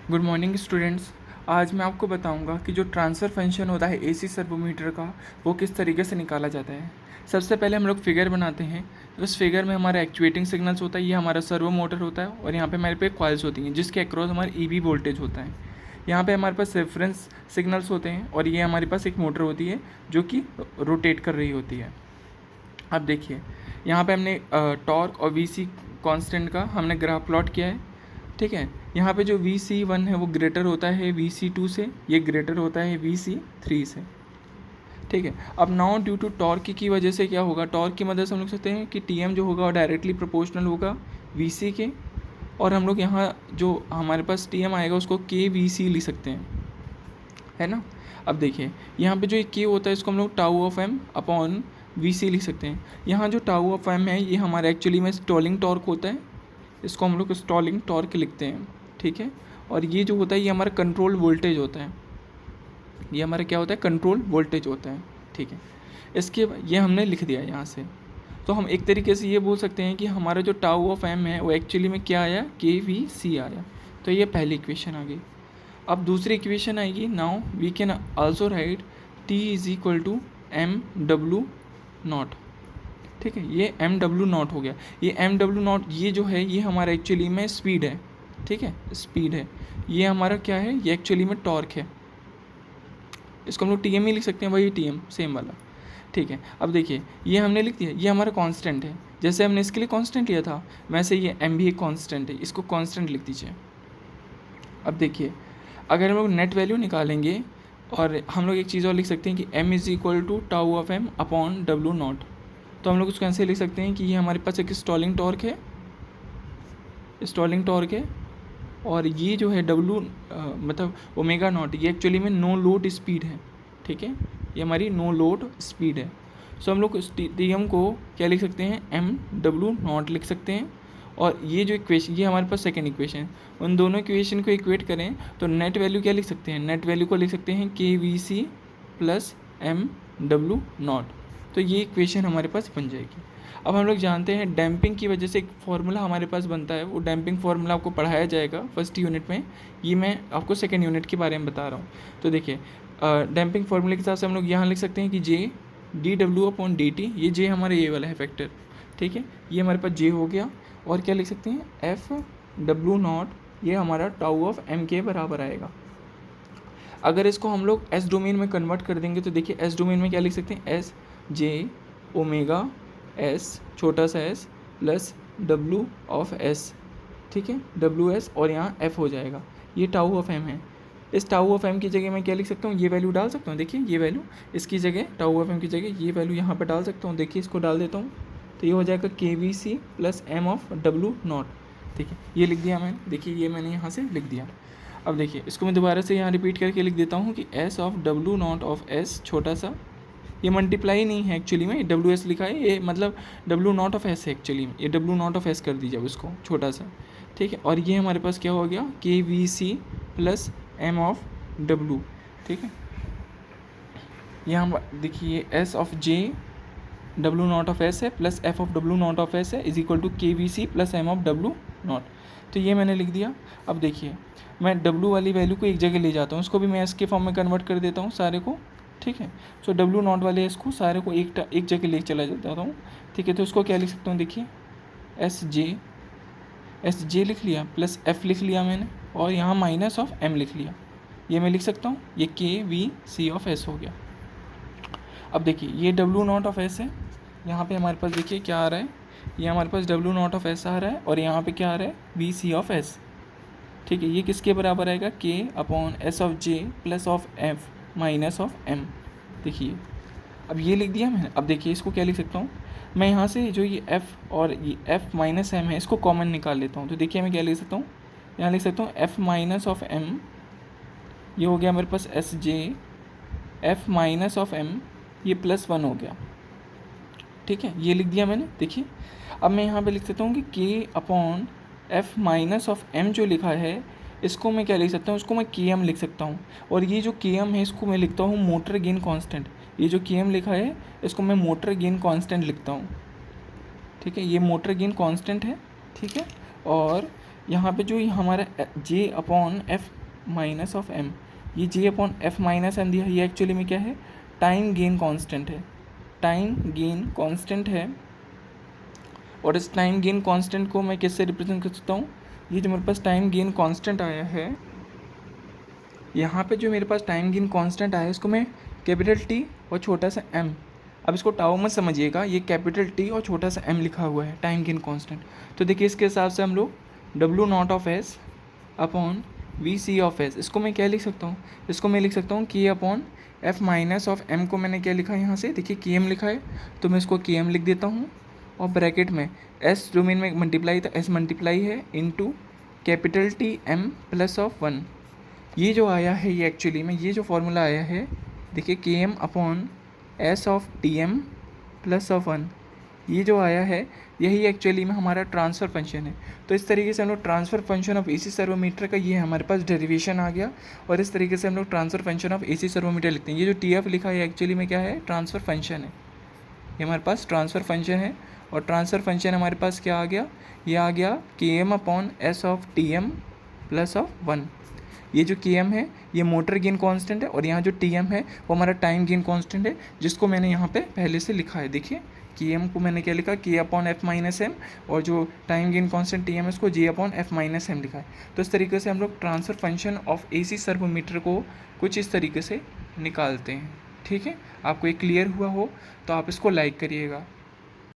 Good morning students. आज मैं आपको बताऊंगा कि जो ट्रांसफ़र फंक्शन होता है एसी सर्वोमीटर का वो किस तरीके से निकाला जाता है। सबसे पहले हम लोग फिगर बनाते हैं। उस फिगर में हमारा एक्चुएटिंग सिग्नल्स होता है, ये हमारा सर्वो मोटर होता है और यहाँ पे हमारे पे कॉइल्स होती हैं जिसके अक्रॉस हमारा ईबी वोल्टेज होता है। यहाँ पे हमारे पास रेफरेंस सिग्नल्स होते हैं और ये हमारे पास एक मोटर होती है जो कि रोटेट कर रही होती है। अब देखिए यहाँ पे हमने टॉर्क और वीसी कांस्टेंट का हमने ग्राफ प्लॉट किया है। ठीक है, यहाँ पे जो VC1 है वो ग्रेटर होता है VC2 से, ये ग्रेटर होता है VC3 से। ठीक है, अब नाउ ड्यू टू टॉर्क की वजह से क्या होगा, टॉर्क की मदद से हम लोग सकते हैं कि TM जो होगा वो डायरेक्टली प्रोपोर्शनल होगा VC के, और हम लोग यहाँ जो हमारे पास TM आएगा उसको KVC लिख सकते हैं, है ना। अब देखिए यहाँ पे जो एक K होता है इसको हम लोग tau of M upon VC लिख सकते हैं। यहाँ जो टाउ ऑफ M है ये हमारा एक्चुअली में स्टॉलिंग टॉर्क होता है, इसको हम लोग स्टॉलिंग टॉर्क लिखते हैं। ठीक है, और ये जो होता है ये हमारा कंट्रोल वोल्टेज होता है, ये हमारा क्या होता है, कंट्रोल वोल्टेज होता है। ठीक है, इसके ये हमने लिख दिया यहाँ से। तो हम एक तरीके से ये बोल सकते हैं कि हमारा जो टाउ ऑफ एम है वो एक्चुअली में क्या आया, KVC आया। तो ये पहली इक्वेशन आ गई। अब दूसरी इक्वेशन आएगी, now we can also write T is equal to MW0। ठीक है, ये MW0 हो गया। ये MW0 ये जो है ये हमारा एक्चुअली में स्पीड है। ठीक है, स्पीड है। ये हमारा क्या है, ये एक्चुअली में टॉर्क है। इसको हम लोग TM ही लिख सकते हैं, वही TM सेम वाला। ठीक है, अब देखिए ये हमने लिख दिया, ये हमारा कांस्टेंट है। जैसे हमने इसके लिए कांस्टेंट लिया था वैसे ये M भी एक कांस्टेंट है, इसको कांस्टेंट लिख दीजिए। अब देखिए अगर हम लोग नेट वैल्यू निकालेंगे और हम लोग एक चीज़ और लिख सकते हैं कि M is equal to tau of M upon W0। तो हम लोग उसको ऐसे लिख सकते हैं कि ये हमारे पास एक स्टॉलिंग टॉर्क है, स्टॉलिंग टॉर्क है, और ये जो है W मतलब ओमेगा नॉट, ये एक्चुअली में नो लोड स्पीड है। ठीक है, ये हमारी नो लोड स्पीड है। सो हम लोग TM को क्या लिख सकते हैं, MW0 लिख सकते हैं। और ये जो इक्वेशन, ये हमारे पास सेकेंड इक्वेशन, उन दोनों इक्वेशन को इक्वेट करें तो नेट वैल्यू क्या लिख सकते हैं, नेट वैल्यू को लिख सकते हैं KVC प्लस MW0। तो ये इक्वेशन हमारे पास बन जाएगी। अब हम लोग जानते हैं डैम्पिंग की वजह से एक फार्मूला हमारे पास बनता है, वो डैम्पिंग फार्मूला आपको पढ़ाया जाएगा फर्स्ट यूनिट में, ये मैं आपको सेकेंड यूनिट के बारे में बता रहा हूँ। तो देखिए डैम्पिंग फार्मूले के हिसाब से हम लोग यहाँ लिख सकते हैं कि J dW/dt, ये J हमारा ये वाला है फैक्टर। ठीक है, ये हमारे पास J हो गया। और क्या लिख सकते हैं, FW0, ये हमारा टाउ ऑफ M के बराबर आएगा। अगर इसको हम लोग S डोमेन में कन्वर्ट कर देंगे तो देखिए S डोमेन में क्या लिख सकते हैं, SJ ओमेगा S छोटा सा s plus W of S। ठीक है, WS और यहाँ F हो जाएगा, ये टाउ ऑफ M है। इस टाउ ऑफ M की जगह मैं क्या लिख सकता हूँ, ये वैल्यू डाल सकता हूँ। देखिए ये वैल्यू इसकी जगह, टाउ ऑफ M की जगह ये वैल्यू यहाँ पर डाल सकता हूँ। देखिए इसको डाल देता हूँ तो ये हो जाएगा KVC plus M of W0। ठीक है, ये लिख दिया मैंने, देखिए ये मैंने यहाँ से लिख दिया। अब देखिए इसको मैं दोबारा से यहाँ रिपीट करके लिख देता हूँ कि S of W0 of S छोटा सा, ये मल्टीप्लाई नहीं है एक्चुअली में, WS लिखा है, ये मतलब W0 ऑफ S है एक्चुअली में, ये W0 ऑफ S कर दीजिए अब इसको छोटा सा। ठीक है, और ये हमारे पास क्या हो गया, KVC plus M of W। ठीक है, यहाँ देखिए S of J W0 of S है plus F of W0 of S है is equal to KVC plus M of W0। तो ये मैंने लिख दिया। अब देखिए मैं W वाली वैल्यू को एक जगह ले जाता हूँ, उसको भी मैं S के फॉर्म में कन्वर्ट कर देता हूँ सारे को। ठीक है, सो W0 वाले S को सारे को एक जगह ले चला जाता हूँ। ठीक है, तो उसको क्या लिख सकता हूँ, देखिए SJ लिख लिया प्लस F लिख लिया मैंने, और यहाँ माइनस ऑफ M लिख लिया, ये मैं लिख सकता हूँ, ये KVC ऑफ S हो गया। अब देखिए ये W0 ऑफ S है, यहाँ पे हमारे पास देखिए क्या आ रहा है, ये हमारे पास W0 ऑफ S आ रहा है और यहाँ पे क्या आ रहा है, VC ऑफ S। ठीक है, ये किसके बराबर आएगा, K upon S of J plus of F minus of M। देखिए अब ये लिख दिया मैंने। अब देखिए इसको क्या लिख सकता हूँ मैं, यहाँ से जो ये F और ये F माइनस M है इसको कॉमन निकाल लेता हूँ। तो देखिए मैं क्या लिख सकता हूँ, यहाँ लिख सकता हूँ F माइनस ऑफ M, ये हो गया मेरे पास SJ, F minus of M ये +1 हो गया। ठीक है, ये लिख दिया मैंने। देखिए अब मैं यहाँ पे लिख सकता हूँ कि K upon F minus of M जो लिखा है इसको मैं क्या लिख सकता हूँ, इसको मैं KM लिख सकता हूँ। और ये जो KM है इसको मैं लिखता हूँ मोटर गेन कांस्टेंट। ये जो KM लिखा है इसको मैं मोटर गेन कांस्टेंट लिखता हूँ। ठीक है, ये मोटर गेन कांस्टेंट है। ठीक है, और यहाँ पे जो हमारा J upon F minus of M, ये G upon F minus M दिया है, ये एक्चुअली में क्या है, टाइम गेन कांस्टेंट है, टाइम गेन कांस्टेंट है। और इस टाइम गेन कांस्टेंट को मैं किससे रिप्रेजेंट कर सकता हूँ, ये जो मेरे पास टाइम गेन कांस्टेंट आया है, यहाँ पे जो मेरे पास टाइम गेन कांस्टेंट आया है इसको मैं कैपिटल टी और छोटा सा एम, अब इसको टाउ मत समझिएगा, ये कैपिटल टी और छोटा सा एम लिखा हुआ है टाइम गेन कांस्टेंट। तो देखिए इसके हिसाब से हम लोग W not of S upon V C of S, इसको मैं क्या लिख सकता हूँ, इसको मैं लिख सकता हूँ K upon F minus of M को मैंने क्या लिखा है यहाँ से, देखिए के एम लिखा है, तो मैं इसको के एम लिख देता हूँ। और ब्रैकेट में एस डोमेन में मल्टीप्लाई था, एस मल्टीप्लाई है into capital T M plus of 1। ये जो आया है ये एक्चुअली में ये जो फॉर्मूला आया है, देखिए K M upon S of T M plus of 1, ये जो आया है यही एक्चुअली में हमारा ट्रांसफ़र फंक्शन है। तो इस तरीके से हम लोग ट्रांसफ़र फंक्शन ऑफ एसी सर्वोमीटर का ये हमारे पास डेरिवेशन आ गया, और इस तरीके से हम लोग ट्रांसफ़र फंक्शन ऑफ एसी सर्वोमीटर लिखते हैं। ये जो टी एफ लिखा है एक्चुअली में क्या है, ट्रांसफ़र फंक्शन है, ये हमारे पास ट्रांसफ़र फंक्शन है। और ट्रांसफ़र फंक्शन हमारे पास क्या आ गया, ये आ गया K M upon S of T M plus of 1। ये जो के एम है ये मोटर गेन कांस्टेंट है, और यहाँ जो टी एम है वो हमारा टाइम गेन कांस्टेंट है, जिसको मैंने यहाँ पे पहले से लिखा है। देखिए के एम को मैंने क्या लिखा, के अपॉन एफ माइनस एम, और जो time gain constant T M है उसको J upon F minus M लिखा है। तो इस तरीके से हम लोग transfer function of AC servomotor को कुछ इस तरीके से निकालते हैं। ठीक है, आपको ये क्लियर हुआ हो तो आप इसको लाइक करिएगा।